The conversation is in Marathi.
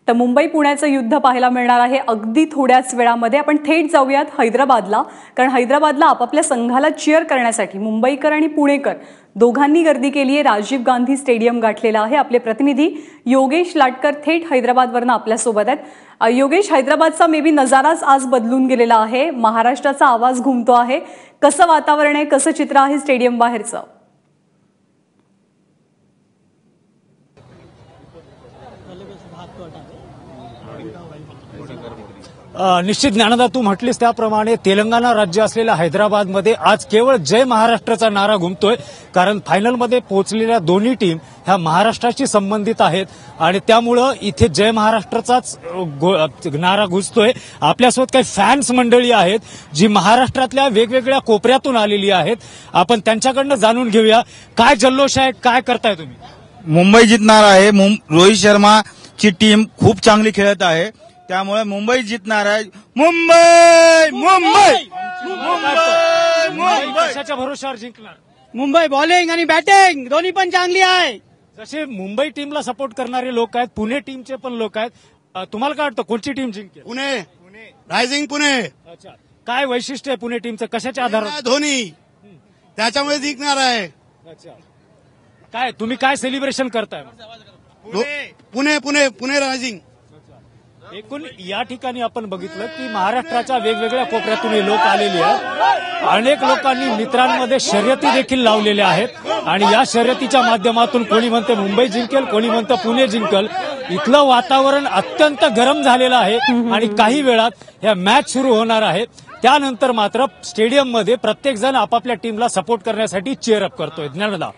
तर मुंबई पुण्याचं युद्ध पाहायला मिळणार आहे अगदी थोड्याच वेळामध्ये। आपण थेट जाऊयात हैदराबादला, कारण हैदराबादला आपापल्या संघाला चीअर करण्यासाठी मुंबईकर आणि पुणेकर दोघांनी गर्दी केली आहे। राजीव गांधी स्टेडियम गाठलेला आहे। आपले प्रतिनिधी योगेश लाटकर थेट हैदराबादवरून आपल्या सोबत आहेत। योगेश, हैदराबादचा मेबी नजाराच आज बदलून गेलेला आहे, महाराष्ट्राचा आवाज घुमतो आहे। कसं वातावरण आहे, कसं चित्र आहे स्टेडियम बाहेरचं? निश्चित ज्ञानदा, तू म्हटलीस त्याप्रमाणे तेलंगणा राज्य असलेल्या हैदराबादमध्ये आज केवळ जय महाराष्ट्राचा नारा घुमतोय, कारण फायनलमध्ये पोहोचलेल्या दोन्ही टीम ह्या महाराष्ट्राशी संबंधित आहेत आणि त्यामुळं इथे जय महाराष्ट्राचाच नारा घुसतोय। आपल्यासोबत काही फॅन्स मंडळी आहेत जी महाराष्ट्रातल्या वेगवेगळ्या कोपऱ्यातून आलेली आहेत। आपण त्यांच्याकडनं जाणून घेऊया काय जल्लोष आहे, काय करताय तुम्ही? मुंबई जितणार आहे। रोहित शर्माची टीम खूप चांगली खेळत आहे, त्यामुळे मुंबई जितणार आहे। मुंबई मुंबई मुंबई कशाच्या भरोशावर जिंकणार? मुंबई बॉलिंग आणि बॅटिंग दोन्ही पण चांगली आहे। जसे मुंबई टीमला सपोर्ट करणारे लोक आहेत, पुणे टीमचे पण लोक आहेत। तुम्हाला काय वाटतं कोणची टीम जिंकेल? पुणे रायझिंग पुणे। अच्छा, काय वैशिष्ट्य आहे पुणे टीमचं, कशाच्या आधारावर? धोनी, त्याच्यामुळे जिंकणार आहे। अच्छा, काय तुम्ही काय सेलिब्रेशन करताय? पुणे पुणे पुणे रायझिंग। एकूण या ठिकाणी आपण बघितलं की महाराष्ट्राच्या वेगवेगळ्या कोपऱ्यातून हे लोक आलेले आहेत। अनेक लोकांनी मित्रांमध्ये शर्यती देखील लावलेल्या आहेत आणि या शर्यतीच्या माध्यमातून कोणी म्हणते मुंबई जिंकेल, कोणी म्हणतं पुणे जिंकेल। इथलं वातावरण अत्यंत गरम झालेलं आहे आणि काही वेळात या मॅच सुरू होणार आहे। त्यानंतर मात्र स्टेडियममध्ये प्रत्येक जण आपापल्या टीमला सपोर्ट करण्यासाठी चीअर अप करतोय। ज्ञानदा।